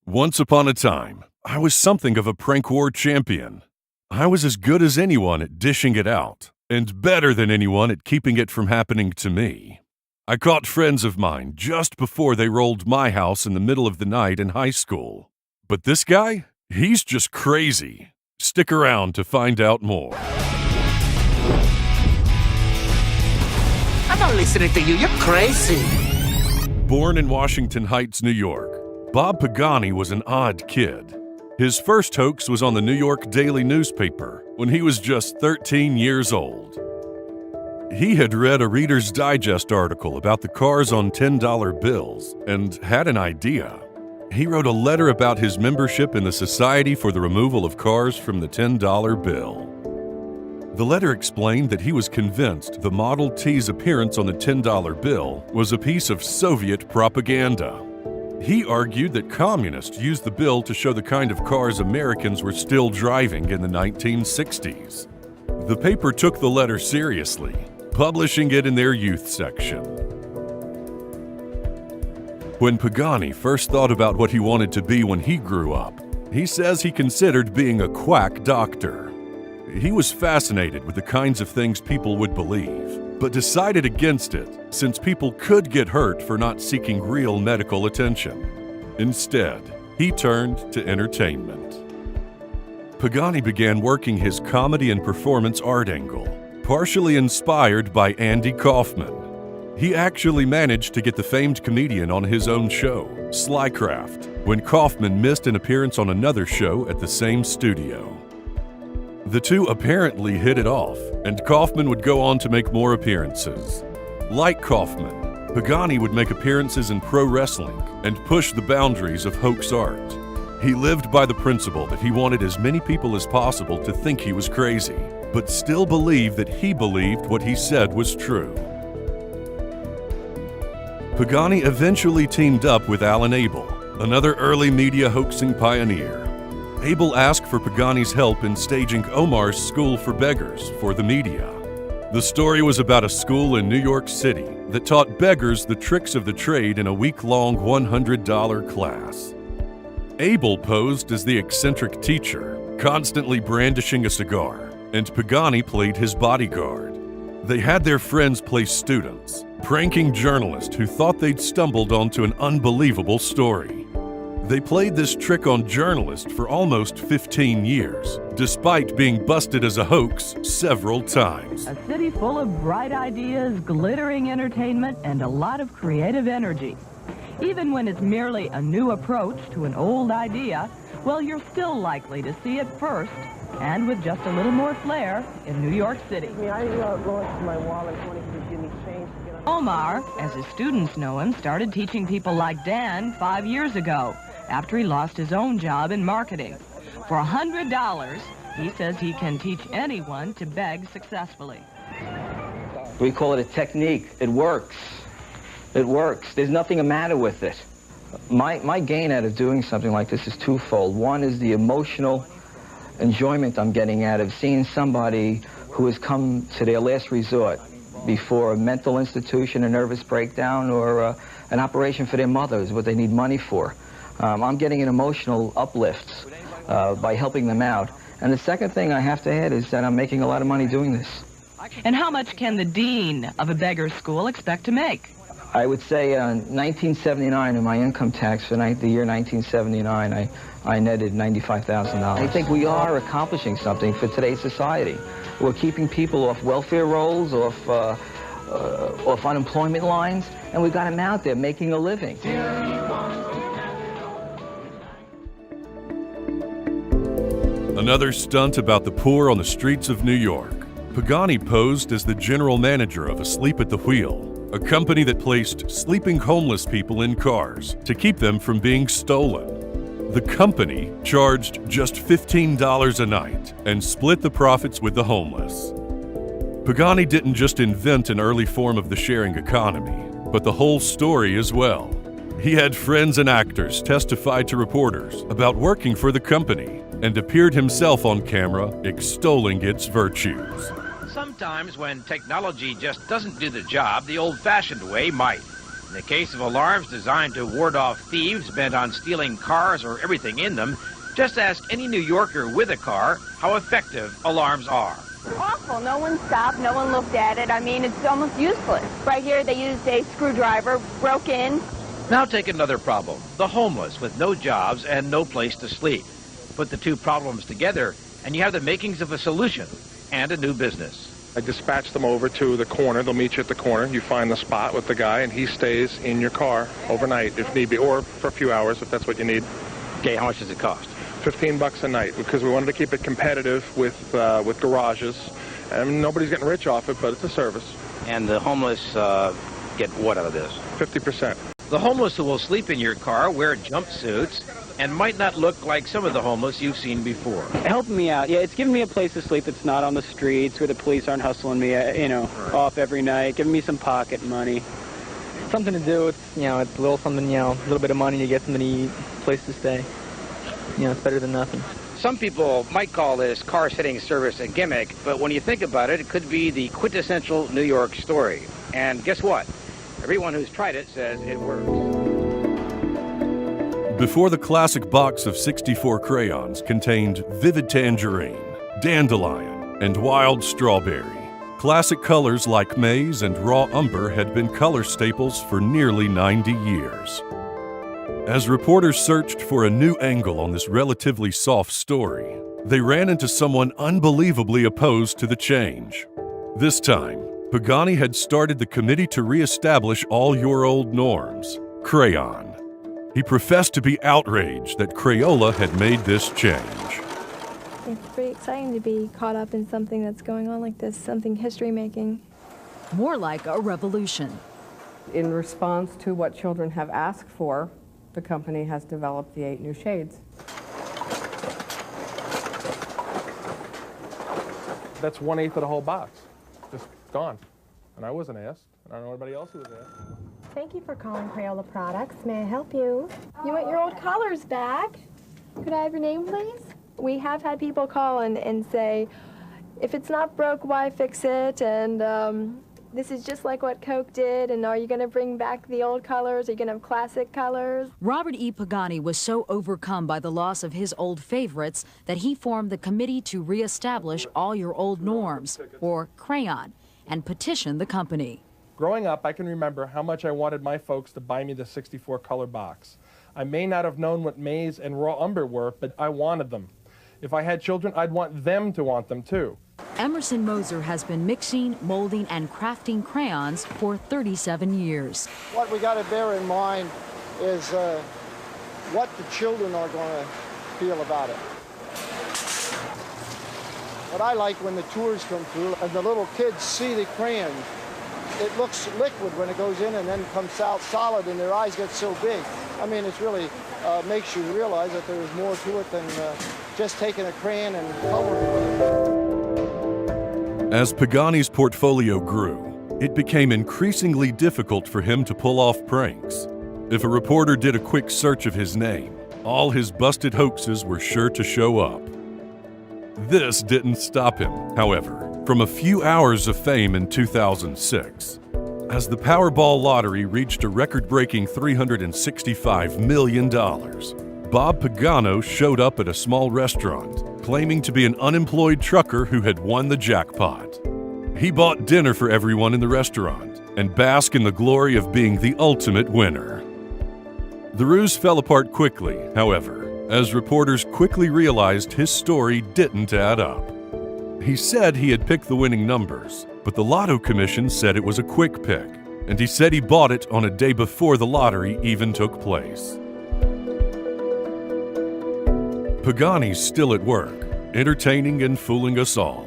Once upon a time, I was something of a prank war champion. I was as good as anyone at dishing it out, and better than anyone at keeping it from happening to me. I caught friends of mine just before they rolled my house in the middle of the night in high school. But this guy? He's just crazy. Stick around to find out more. I'm not listening to you. You're crazy. Born in Washington Heights, New York, Bob Pagani was an odd kid. His first hoax was on the New York Daily newspaper when he was just 13 years old. He had read a Reader's Digest article about the cars on $10 bills and had an idea. He wrote a letter about his membership in the Society for the Removal of Cars from the $10 bill. The letter explained that he was convinced the Model T's appearance on the $10 bill was a piece of Soviet propaganda. He argued that communists used the bill to show the kind of cars Americans were still driving in the 1960s. The paper took the letter seriously, publishing it in their youth section. When Pagani first thought about what he wanted to be when he grew up, he says he considered being a quack doctor. He was fascinated with the kinds of things people would believe, but decided against it since people could get hurt for not seeking real medical attention. Instead, he turned to entertainment. Pagani began working his comedy and performance art angle, partially inspired by Andy Kaufman. He actually managed to get the famed comedian on his own show, Slycraft, when Kaufman missed an appearance on another show at the same studio. The two apparently hit it off, and Kaufman would go on to make more appearances. Like Kaufman, Pagani would make appearances in pro wrestling and push the boundaries of hoax art. He lived by the principle that he wanted as many people as possible to think he was crazy, but still believe that he believed what he said was true. Pagani eventually teamed up with Alan Abel, another early media hoaxing pioneer. Abel asked for Pagani's help in staging Omar's School for Beggars for the media. The story was about a school in New York City that taught beggars the tricks of the trade in a week-long $100 class. Abel posed as the eccentric teacher, constantly brandishing a cigar, and Pagani played his bodyguard. They had their friends play students, pranking journalists who thought they'd stumbled onto an unbelievable story. They played this trick on journalists for almost 15 years, despite being busted as a hoax several times. A city full of bright ideas, glittering entertainment, and a lot of creative energy. Even when it's merely a new approach to an old idea, well, you're still likely to see it first, and with just a little more flair, in New York City. I lost my wallet. To give me change to get on. Omar, as his students know him, started teaching people like Dan 5 years ago, after he lost his own job in marketing. For $100, he says he can teach anyone to beg successfully. We call it a technique. It works. It works. There's nothing the matter with it. My gain out of doing something like this is twofold. One is the emotional enjoyment I'm getting out of seeing somebody who has come to their last resort before a mental institution, a nervous breakdown, or an operation for their mothers, what they need money for. I'm getting an emotional uplift by helping them out. And the second thing I have to add is that I'm making a lot of money doing this. And how much can the dean of a beggar school expect to make? I would say 1979 in my income tax for the year 1979, I netted $95,000. I think we are accomplishing something for today's society. We're keeping people off welfare rolls, off unemployment lines, and we've got them out there making a living. Another stunt about the poor on the streets of New York. Pagani posed as the general manager of Asleep at the Wheel, a company that placed sleeping homeless people in cars to keep them from being stolen. The company charged just $15 a night and split the profits with the homeless. Pagani didn't just invent an early form of the sharing economy, but the whole story as well. He had friends and actors testify to reporters about working for the company and appeared himself on camera extolling its virtues. Sometimes when technology just doesn't do the job the old-fashioned way might. In the case of alarms designed to ward off thieves bent on stealing cars or everything in them, just ask any New Yorker with a car how effective alarms are. Awful. No one stopped. No one looked at it. I mean, it's almost useless. Right here, they used a screwdriver, broke in. Now take another problem, the homeless with no jobs and no place to sleep. Put the two problems together, and you have the makings of a solution and a new business. I dispatch them over to the corner. They'll meet you at the corner. You find the spot with the guy, and he stays in your car overnight if need be, or for a few hours if that's what you need. Okay, how much does it cost? $15 a night, because we wanted to keep it competitive with garages. And nobody's getting rich off it, but it's a service. And the homeless get what out of this? 50%. The homeless who will sleep in your car wear jumpsuits and might not look like some of the homeless you've seen before. Helping me out. Yeah, it's giving me a place to sleep that's not on the streets where the police aren't hustling me, off every night, giving me some pocket money. Something to do with, it's a little something, a little bit of money to get something to eat, place to stay. It's better than nothing. Some people might call this car-sitting service a gimmick, but when you think about it, it could be the quintessential New York story. And guess what? Everyone who's tried it says it works. Before the classic box of 64 crayons contained vivid tangerine, dandelion, and wild strawberry, classic colors like maize and raw umber had been color staples for nearly 90 years. As reporters searched for a new angle on this relatively soft story, they ran into someone unbelievably opposed to the change. This time, Pagani had started the Committee to Reestablish All Your Old Norms, Crayon. He professed to be outraged that Crayola had made this change. It's pretty exciting to be caught up in something that's going on like this, something history-making. More like a revolution. In response to what children have asked for, the company has developed the 8 new shades. That's 1/8 of the whole box. Just gone. And I wasn't asked. I don't know anybody else who was asked. Thank you for calling Crayola Products. May I help you? You want your old colors back? Could I have your name, please? We have had people call and say, if it's not broke, why fix it? And this is just like what Coke did, and are you going to bring back the old colors? Are you going to have classic colors? Robert E. Pagani was so overcome by the loss of his old favorites that he formed the Committee to Reestablish All Your Old Norms, or Crayon, and petitioned the company. Growing up, I can remember how much I wanted my folks to buy me the 64 color box. I may not have known what maize and raw umber were, but I wanted them. If I had children, I'd want them to want them too. Emerson Moser has been mixing, molding, and crafting crayons for 37 years. What we got to bear in mind is what the children are going to feel about it. What I like when the tours come through and the little kids see the crayon, it looks liquid when it goes in and then comes out solid and their eyes get so big. I mean, it's really makes you realize that there's more to it than just taking a crayon and coloring with it. As Pagani's portfolio grew, it became increasingly difficult for him to pull off pranks. If a reporter did a quick search of his name, all his busted hoaxes were sure to show up. This didn't stop him, however, from a few hours of fame in 2006. As the Powerball lottery reached a record-breaking $365 million, Bob Pagano showed up at a small restaurant, claiming to be an unemployed trucker who had won the jackpot. He bought dinner for everyone in the restaurant and basked in the glory of being the ultimate winner. The ruse fell apart quickly, however, as reporters quickly realized his story didn't add up. He said he had picked the winning numbers, but the Lotto Commission said it was a quick pick, and he said he bought it on a day before the lottery even took place. Pagani's still at work, entertaining and fooling us all.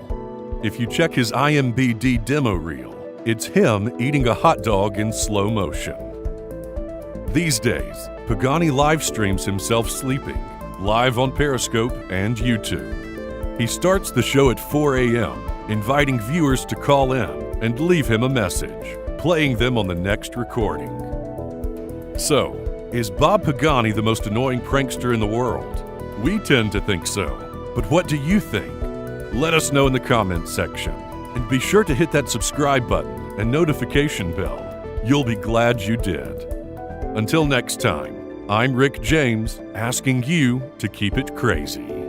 If you check his IMBD demo reel, it's him eating a hot dog in slow motion. These days, Pagani live streams himself sleeping, live on Periscope and YouTube. He starts the show at 4 a.m., inviting viewers to call in and leave him a message, playing them on the next recording. So, is Bob Pagani the most annoying prankster in the world? We tend to think so, but what do you think? Let us know in the comments section, and be sure to hit that subscribe button and notification bell. You'll be glad you did. Until next time, I'm Rick James, asking you to keep it crazy.